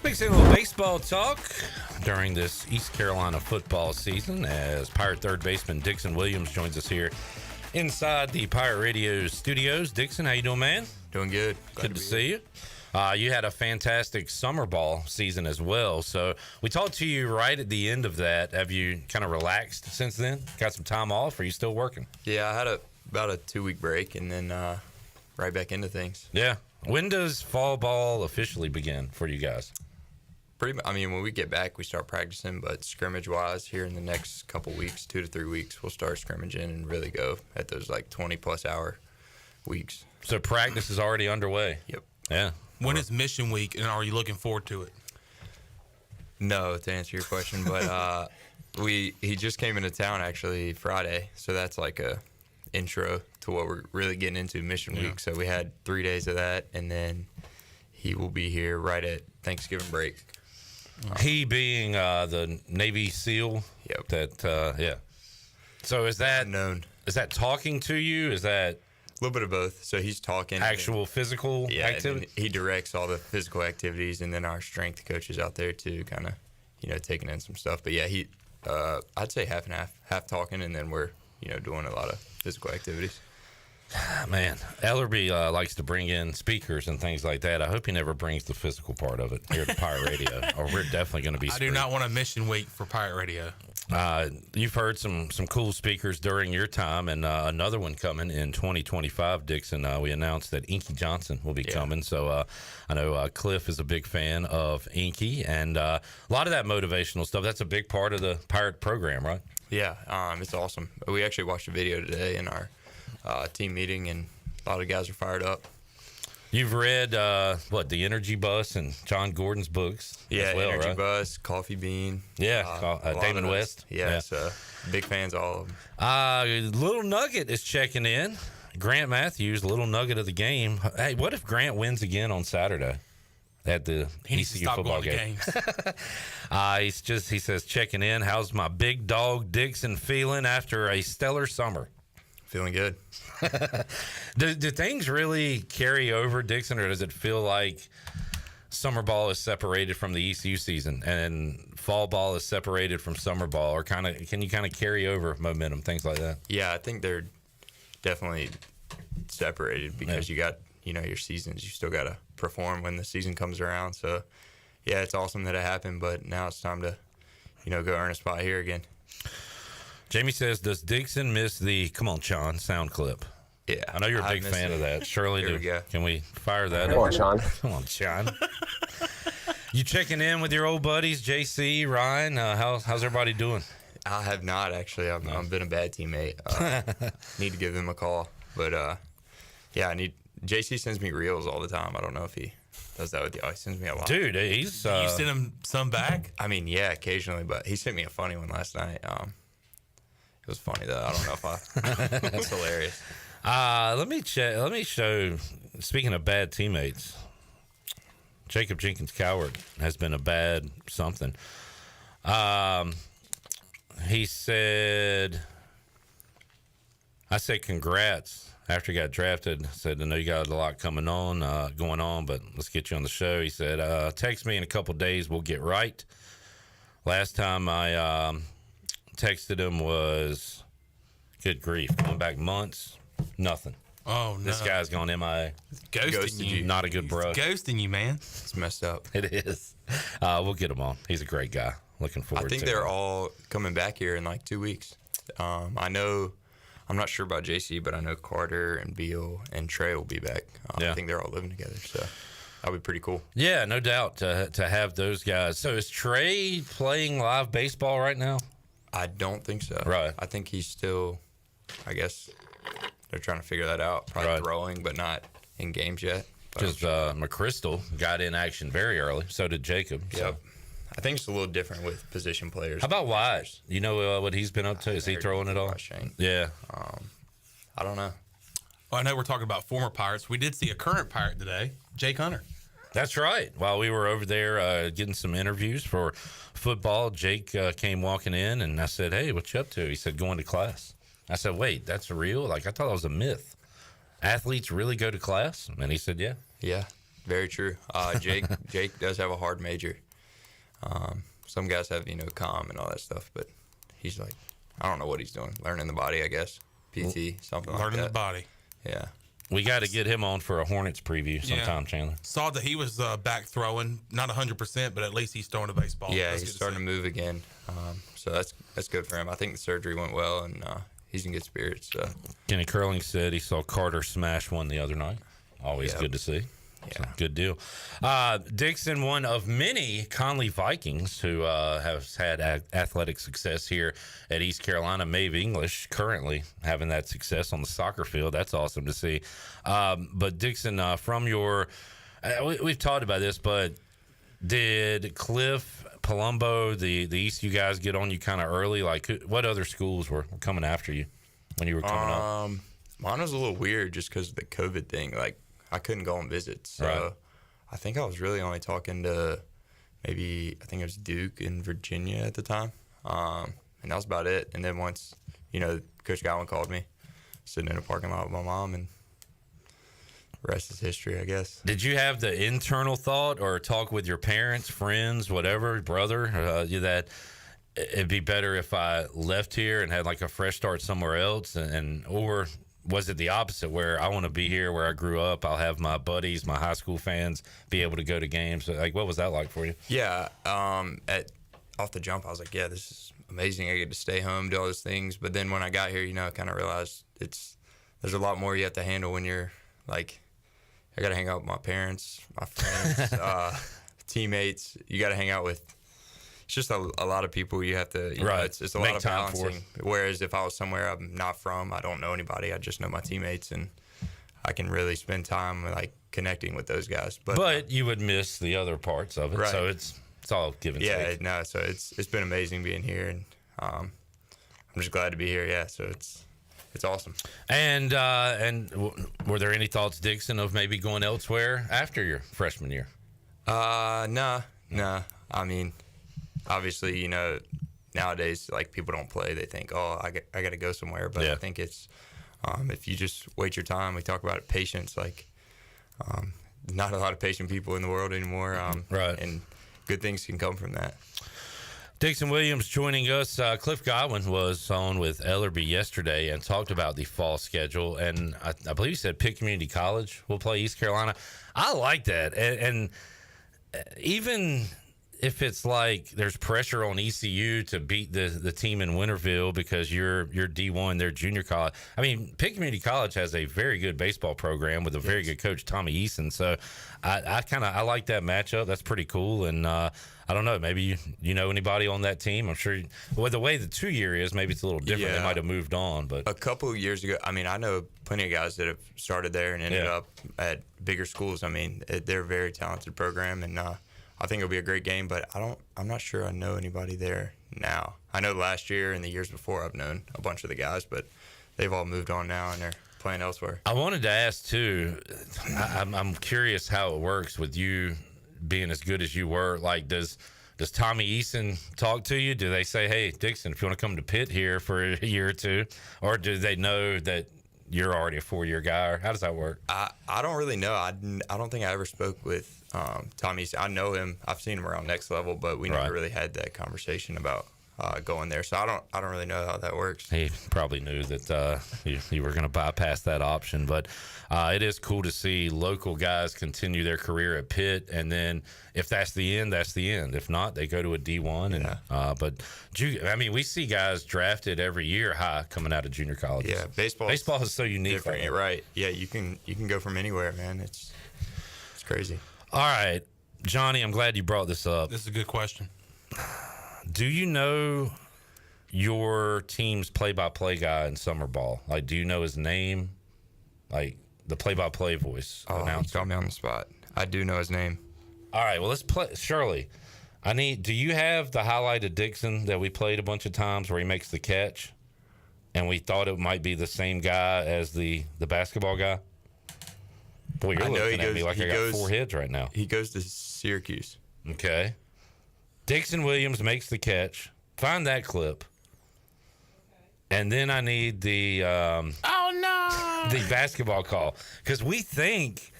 Mixing a little baseball talk during this East Carolina football season as Pirate third baseman Dixon Williams joins us here inside the Pirate Radio studios. Dixon, how you doing, man? Doing good. Good to see you. You had a fantastic summer ball season as well. So we talked to you right at the end of that. Have you kind of relaxed since then? Got some time off? Or are you still working? Yeah, I had about a 2-week break and then right back into things. Yeah. When does fall ball officially begin for you guys? When we get back, we start practicing, but scrimmage-wise, here in the next couple weeks, 2 to 3 weeks, we'll start scrimmaging and really go at those like 20-plus hour weeks. So practice is already underway? Yep. Yeah. When is Mission Week, and are you looking forward to it? No, to answer your question, but he just came into town actually Friday, so that's like a intro to what we're really getting into Mission Week. So we had 3 days of that, and then he will be here right at Thanksgiving break. He being the Navy SEAL. Yep. Yeah. So is that known? Is that talking to you? Is that a little bit of both? So he's talking actual physical activity. He directs all the physical activities, and then our strength coaches out there too, kind of taking in some stuff. But yeah, I'd say half and half talking, and then we're doing a lot of physical activities. Man, Ellerby likes to bring in speakers and things like that. I hope he never brings the physical part of it here at Pirate Radio, or we're definitely going to be screwed. I do not want a Mission Week for Pirate Radio. You've heard some cool speakers during your time, and another one coming in 2025, Dixon. We announced that Inky Johnson will be coming, so I know Cliff is a big fan of Inky, and a lot of that motivational stuff, that's a big part of the Pirate program, right? Yeah, it's awesome. We actually watched a video today in our team meeting, and a lot of guys are fired up. You've read the Energy Bus and John Gordon's books? Yeah, as well, Energy right? Bus, Coffee Bean. Yeah, Damon West. Yeah, so big fans of all of them. Little Nugget is checking in. Grant Matthews, little nugget of the game. Hey, what if Grant wins again on Saturday at the ECU football game? He says checking in. How's my big dog Dixon feeling after a stellar summer? Feeling good. Do things really carry over, Dixon, or does it feel like summer ball is separated from the ECU season and fall ball is separated from summer ball, or can you carry over momentum, things like that? Yeah, I think they're definitely separated because you got your seasons. You still got to perform when the season comes around. So yeah, it's awesome that it happened, but now it's time to go earn a spot here again. Jamie says, does Dixon miss the "Come on, Sean" sound clip? Yeah. I know you're a big fan of that. Shirley, Here we go. Can we fire that Come on, Sean. Come on, Sean. You checking in with your old buddies, JC, Ryan? How's everybody doing? I have not, actually. I've been a bad teammate. Need to give him a call. But, JC sends me reels all the time. I don't know if he does that with you. He sends me a lot. Dude, he's... you send him some back? I mean, yeah, occasionally, but he sent me a funny one last night. It was funny, though. I don't know if it was hilarious. Let me show, speaking of bad teammates, Jacob Jenkins Coward has been a bad something. He said, I said congrats after he got drafted. I said, I know you got a lot going on, but let's get you on the show. He said, text me in a couple days, we'll get right. Last time I texted him was, good grief, going back months, nothing. Oh, no. This guy's gone MIA. Ghosting you. Not a good bro. Ghosting you, man. It's messed up. It is. We'll get him on. He's a great guy. Looking forward to it. I think they're all coming back here in like 2 weeks. I know, I'm not sure about JC, but I know Carter and Beal and Trey will be back. I think they're all living together, so that'll be pretty cool. Yeah, no doubt to have those guys. So is Trey playing live baseball right now? I don't think so. Right. I think he's still, I guess they're trying to figure that out. Probably throwing, but not in games yet. Because McChrystal got in action very early. So did Jacob. Yep. So. I think it's a little different with position players. How about Wise? You know what he's been up to? Is he throwing it all? Yeah. I don't know. Well, I know we're talking about former Pirates. We did see a current Pirate today, Jake Hunter. That's right. While we were over there getting some interviews for football, Jake came walking in, and I said, hey, what you up to? He said, going to class. I said, wait, that's real? Like, I thought that was a myth. Athletes really go to class? And he said, yeah. Yeah. very true. Jake does have a hard major. Some guys have, comm and all that stuff, but he's like, I don't know what he's doing. Learning the body, I guess. PT, something like that. Learning the body. Yeah. We got to get him on for a Hornets preview sometime, Chandler. Saw that he was back throwing, not 100%, but at least he's throwing a baseball. Yeah, he's starting to move again. So that's good for him. I think the surgery went well, and he's in good spirits. So. Kenny Curling said he saw Carter smash one the other night. Always good to see. Yeah. So, good deal. Dixon, one of many Conley Vikings who has had athletic success here at East Carolina. Maeve English currently having that success on the soccer field. That's awesome to see. But Dixon, from your, we've talked about this, but did Cliff, Palumbo, the ECU guys get on you kind of early? Like, what other schools were coming after you when you were coming up? Mine was a little weird just because of the COVID thing. Like, I couldn't go on visits. So right. I think I was really only talking to I think it was Duke in Virginia at the time. And that was about it. And then once, Coach Godwin called me, sitting in a parking lot with my mom, and the rest is history, I guess. Did you have the internal thought or talk with your parents, friends, whatever, brother, that it'd be better if I left here and had like a fresh start somewhere else, or was it the opposite where I want to be here where I grew up? I'll have my buddies, my high school fans be able to go to games. Like, what was that like for you? Yeah. Off the jump, I was like, yeah, this is amazing. I get to stay home, do all those things. But then when I got here, I kind of realized there's a lot more you have to handle when you're like, I got to hang out with my parents, my friends, teammates. You got to hang out with. It's just a lot of people you have to, right. It's a lot of balancing. Whereas if I was somewhere I'm not from, I don't know anybody, I just know my teammates, and I can really spend time like connecting with those guys. But you would miss the other parts of it, right. So it's all give and take. Yeah, no, so it's been amazing being here, and I'm just glad to be here. Yeah, so it's awesome. And were there any thoughts, Dixon, of maybe going elsewhere after your freshman year? No. I mean, obviously, nowadays, like, people don't play. They think, oh, I got to go somewhere. But I think it's if you just wait your time. We talk about it, patience. Like, not a lot of patient people in the world anymore. Right. And good things can come from that. Dixon Williams joining us. Cliff Godwin was on with Ellerby yesterday and talked about the fall schedule. And I believe he said Pitt Community College will play East Carolina. I like that. And even if it's like there's pressure on ECU to beat the team in Winterville because you're D1, they're junior college. I mean, Pitt Community College has a very good baseball program with a very good coach, Tommy Eason. So I like that matchup. That's pretty cool. And I don't know, maybe you know anybody on that team. I'm sure with the way the 2 year is, maybe it's a little different. They might have moved on. But a couple of years ago, I mean, I know plenty of guys that have started there and ended up at bigger schools. I mean, they're a very talented program, and I think it'll be a great game, but I'm not sure I know anybody there now. I know last year and the years before I've known a bunch of the guys, but they've all moved on now and they're playing elsewhere. I wanted to ask too, I'm curious how it works with you being as good as you were. Like, does Tommy Eason talk to you? Do they say, hey, Dixon, if you want to come to Pitt here for a year or two, or do they know that you're already a 4 year guy, or how does that work? I don't really know. I don't think I ever spoke with Tommy. I know him. I've seen him around Next Level, but we never really had that conversation about going there. So I don't really know how that works. He probably knew that you were going to bypass that option, but it is cool to see local guys continue their career at Pitt, and then if that's the end, that's the end. If not, they go to a D1. And but I mean, we see guys drafted every year high coming out of junior colleges. Yeah, baseball is so unique. Right? Yeah, you can go from anywhere, man. It's crazy. All right, Johnny, I'm glad you brought this up. This is a good question. Do you know your team's play-by-play guy in summer ball? Like, do you know his name? Like, the play-by-play voice announcer. You got me on the spot. I do know his name. All right, well, let's play. Shirley, do you have the highlight of Dixon that we played a bunch of times where he makes the catch and we thought it might be the same guy as the basketball guy? Boy, you're looking at me like I got four heads right now. He goes to Syracuse. Okay. Dixon Williams makes the catch. Find that clip. And then I need the the basketball call, because we think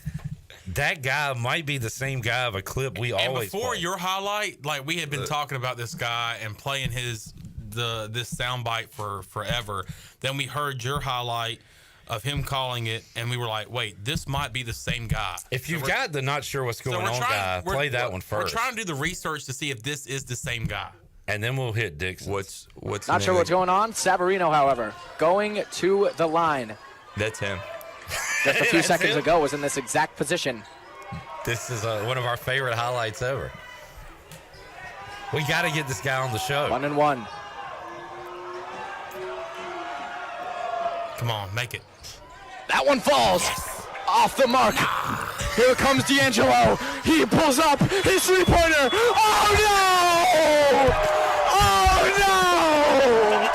that guy might be the same guy of a clip we And always before play. your highlight, like we had been talking about this guy and playing this soundbite for forever. Then we heard your highlight of him calling it, and we were like, wait, this might be the same guy. If you've got the not sure what's going on guy, play that one first. We're trying to do the research to see if this is the same guy. And then we'll hit Dixon. What's Not sure what's going on. Savarino, however, going to the line. That's him. Just a few seconds ago was in this exact position. This is one of our favorite highlights ever. We got to get this guy on the show. 1-1. Come on, make it. That one falls off the mark. Here comes D'Angelo. He pulls up his three-pointer. Oh, no! Oh, no!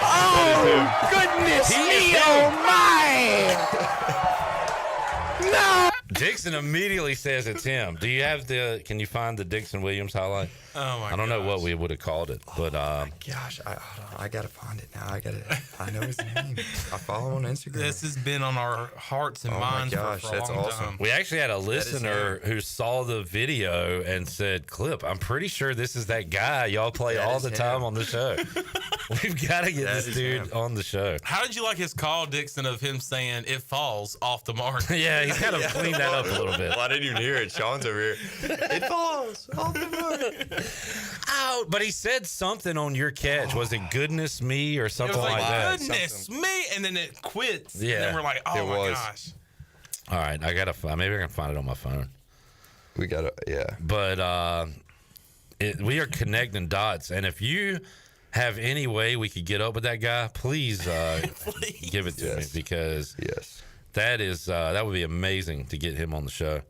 Oh, goodness me, oh, my! No! Dixon immediately says it's him. Do you have can you find the Dixon Williams highlight? Oh, my I don't know what we would have called it, but Gosh, I gotta find it now. I know his name. I follow him on Instagram. This has been on our hearts and minds gosh, for a that's long awesome. time. we actually had a listener him. who saw the video and said, Clip, I'm pretty sure this is that guy y'all play all is the him. time on the show. We've got to get That this is dude him. on the show. How did you like his call, Dixon, of him saying it falls off the mark? Yeah, he's got to clean that up a little bit. Well, I didn't even hear it. Sean's over here. It falls off the mark. Oh, but he said something on your catch. Was it goodness me or It something was like like, that? goodness me, and then it quits. Yeah, and then we're like, oh it my was. gosh. All right, I got to maybe I can find it on my phone. We gotta, yeah. But we are connecting dots, and if you have any way we could get up with that guy, please, give it to me, Yes. because Yes. that would be amazing to get him on the show.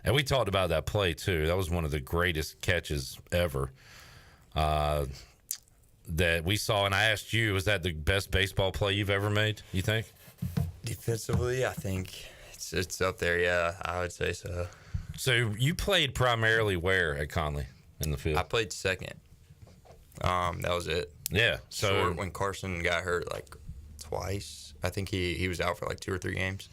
And we talked about that play too. That was one of the greatest catches ever that we saw. And I asked you, was that the best baseball play you've ever made, you think? Defensively, I think it's up there. Yeah, I would say so. So you played primarily where at Conley in the field? I played second. That was it. Yeah. So Short when Carson got hurt like twice. I think he was out for like 2 or 3 games.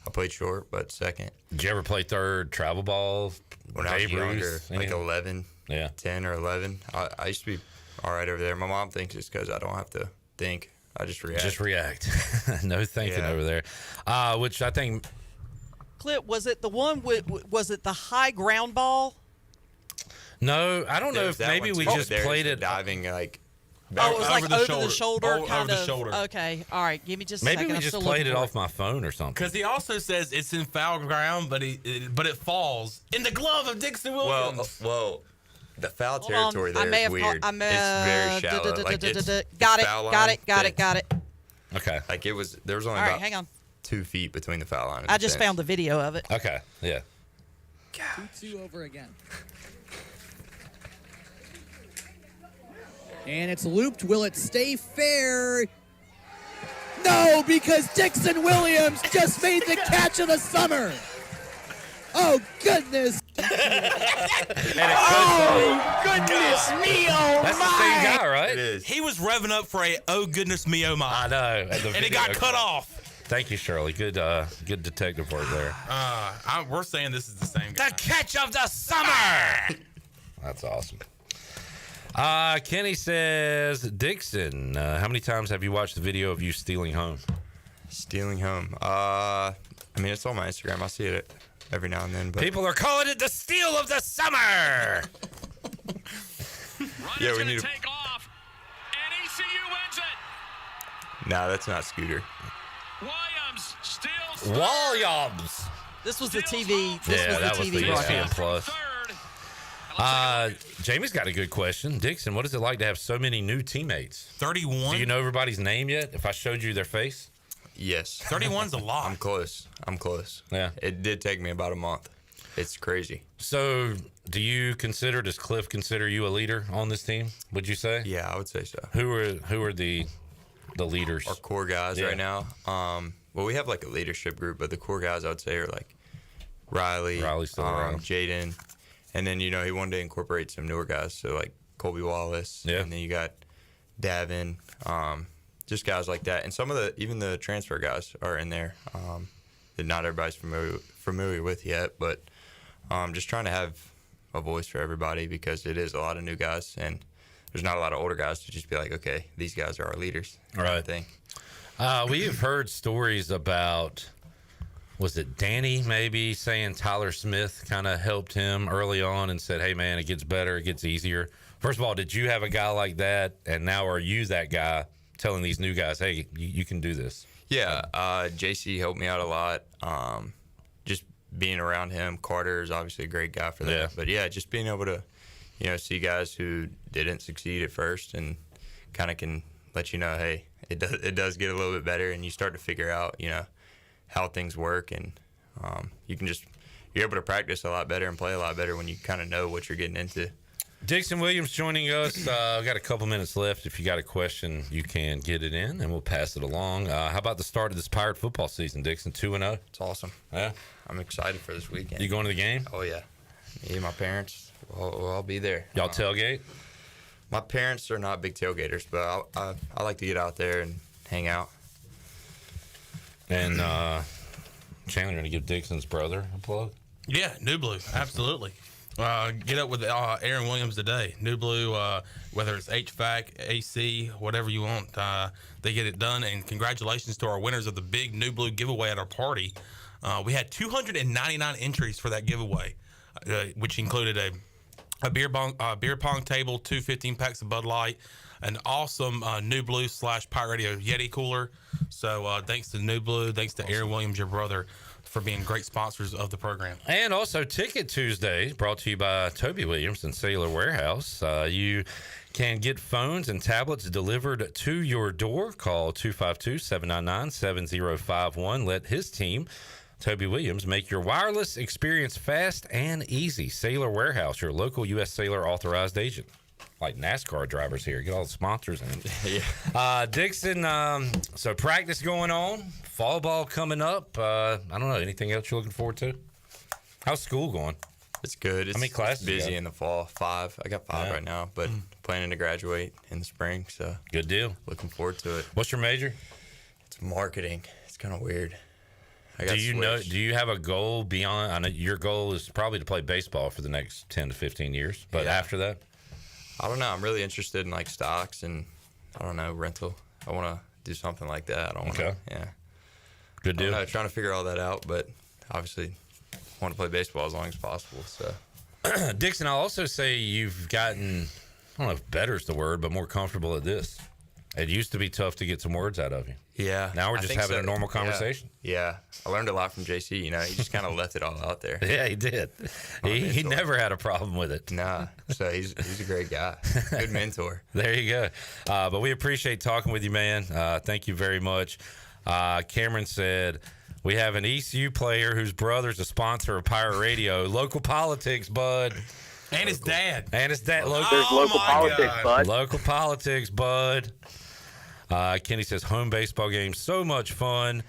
I played short, but second. did you ever play third, travel ball, When I was Babe younger, Ruth, like anything? 11, Yeah. 10 or 11. I used to be all right over there. My mom thinks it's because I don't have to think. I just react. Just react. No thinking Yeah. over there. Which I think, Clip, was it the one was it the high ground ball? no, I don't know There's if that maybe one, we too. just There's played the it. diving like. Oh, it was like over the over shoulder. the shoulder, Over kind the of. shoulder. Okay, all right. Give me just a Maybe second. we I'm just still played it looking off for my phone or something. Because he also says it's in foul ground, but it falls in the glove of Dixon Williams. Well, the foul Hold on. territory I there may is have weird. called- It's very shallow. Like it's got it. foul Got line it. Got it. fits. Got it. Okay. Like there was only All right, about hang on. 2 feet between the foul line. And I the just fence. found the video of it. Okay. Yeah. 2 over again. And it's looped. Will it stay fair? No, because Dixon Williams just made the catch of the summer. Oh, goodness. Oh, goodness me, oh, That's the my! same guy, right? It is. He was revving up for a oh goodness me oh I my, know. and it got cut off. Thank you, Shirley. Good detective work there. We're saying this is the same guy. The catch of the summer. That's awesome. Kenny says, Dixon, how many times have you watched the video of you stealing home? Stealing home. I mean, it's on my Instagram. I see it every now and then. But People are calling it the steal of the summer. yeah, we need to. take off, and ECU wins it. Nah, that's not Scooter. Williams steals Williams. This was the TV. This Yeah, that was was the the TV ESPN broadcast. Plus. third. Jamie's got a good question. Dixon, what is it like to have so many new teammates? 31. Do you know everybody's name yet? If I showed you their face? Yes. 31's a lot. I'm close. Yeah. It did take me about a month. It's crazy. So, does Cliff consider you a leader on this team? Would you say? Yeah, I would say so. Who are the leaders? Our core guys Yeah. right now. Well, we have like a leadership group, but the core guys I would say are like Riley, Riley's still around. Jaden, and then he wanted to incorporate some newer guys, so like Colby Wallace, Yeah. and then you got Davin, just guys like that, and some of even the transfer guys are in there. that not everybody's familiar with yet. But just trying to have a voice for everybody because it is a lot of new guys and there's not a lot of older guys to just be like, okay, these guys are our leaders. Right. Thing. We have heard stories about, was it Danny maybe saying Tyler Smith kind of helped him early on and said, hey, man, it gets better, it gets easier. First of all, did you have a guy like that? And now are you that guy telling these new guys, hey, you can do this? Yeah, JC helped me out a lot. Just being around him. Carter is obviously a great guy for that. Yeah. But, yeah, just being able to, see guys who didn't succeed at first and kind of can let you know, hey, it does get a little bit better, and you start to figure out, how things work, and you're able to practice a lot better and play a lot better when you kind of know what you're getting into. Dixon Williams joining us. We've got a couple minutes left. If you got a question, you can get it in, and we'll pass it along. How about the start of this Pirate football season, Dixon? 2-0. It's awesome. Yeah, I'm excited for this weekend. you going to the game? Oh yeah, me and my parents. We'll all be there. Y'all tailgate? My parents are not big tailgaters, but I like to get out there and hang out. And Chandler, going to give Dixon's brother a plug? Yeah, New Blue, absolutely. Get up with Aaron Williams today. New Blue, whether it's HVAC, AC, whatever you want, they get it done. And congratulations to our winners of the big New Blue giveaway at our party. We had 299 entries for that giveaway, which included a beer pong table, 2 15-packs of Bud Light, an awesome New Blue / Pirate Radio Yeti cooler. So thanks to New Blue, thanks to Aaron Williams, your brother, for being great sponsors of the program. And also Ticket Tuesday, brought to you by Toby Williams and Sailor Warehouse. You can get phones and tablets delivered to your door. Call 252-799-7051. Let his team, Toby Williams, make your wireless experience fast and easy. Sailor Warehouse, your local U.S. Sailor authorized agent. Like NASCAR drivers here. Get all the sponsors in. Yeah. Dixon, so practice going on. Fall ball coming up. I don't know. Anything else you're looking forward to? How's school going? It's good. It's, How many classes it's you busy got? in the fall. 5. I got 5 right now, but planning to graduate in the spring, so Good deal. looking forward to it. What's your major? It's marketing. It's kind of weird. I Do got you know? switched. Do you have a goal beyond? I know your goal is probably to play baseball for the next 10 to 15 years. But Yeah. after that, I don't know. I'm really interested in like stocks and I don't know, rental. I want to do something like that. I don't want to. Okay. Yeah. good I don't deal. know, trying to figure all that out, but obviously want to play baseball as long as possible. So Dixon, I'll also say you've gotten, I don't know if better is the word, but more comfortable at this. It used to be tough to get some words out of you. yeah. Now we're I just think having so. a normal Yeah. conversation. Yeah. I learned a lot from JC. He just kind of left it all out there. Yeah, he did. He mentor. never had a problem with it. Nah. So he's a great guy. Good mentor. There you go. But we appreciate talking with you, man. Thank you very much. Cameron said, we have an ECU player whose brother's a sponsor of Pirate Radio. Local politics, bud. And his dad. And it's that local. There's local my politics, God. bud. Local politics, bud. Kenny says, home baseball games, so much fun.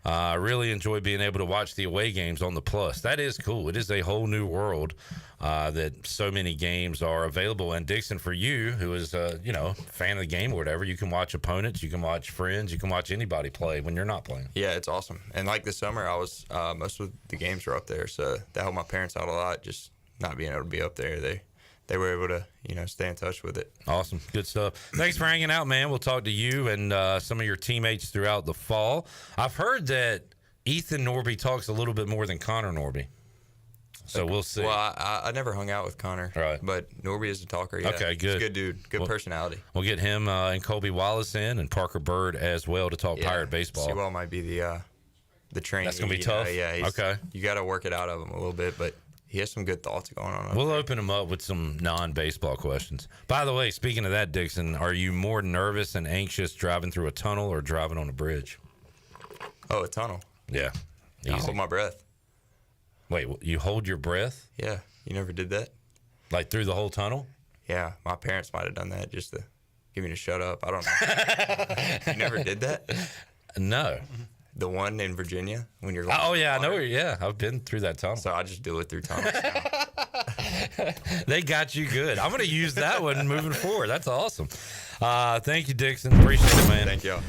I really enjoy being able to watch the away games on the Plus. That is cool. It is a whole new world that so many games are available. And Dixon, for you, who is fan of the game or whatever, you can watch opponents, you can watch friends, you can watch anybody play when you're not playing. Yeah, it's awesome. And like this summer, I was most of the games were up there, so that helped my parents out a lot. Just not being able to be up there, they were able to stay in touch with it. Awesome. Good stuff. Thanks for hanging out, man. We'll talk to you and some of your teammates throughout the fall. I've heard that Ethan Norby talks a little bit more than Connor Norby. So we'll see. Well, I never hung out with Connor, Right. But Norby is a talker. Yeah. Okay, good. He's a good dude. Good personality. We'll get him and Colby Wallace in and Parker Bird as well to talk Pirate baseball. Sewell might be the trainee. That's gonna be tough? Yeah. Okay. You got to work it out of him a little bit, but he has some good thoughts going on. We'll open him up with some non-baseball questions. By the way, speaking of that, Dixon, are you more nervous and anxious driving through a tunnel or driving on a bridge? Oh, a tunnel. Yeah. I Easy. hold my breath. Wait, you hold your breath? Yeah. You never did that? Like through the whole tunnel? Yeah. My parents might have done that just to get me to shut up. I don't know. You never did that? No. The one in Virginia when you're going Oh, through yeah, I water? know. Yeah, I've been through that tunnel. So I just do it through tunnels now. They got you good. I'm going to use that one moving forward. That's awesome. Thank you, Dixon. Appreciate it, man. Thank y'all.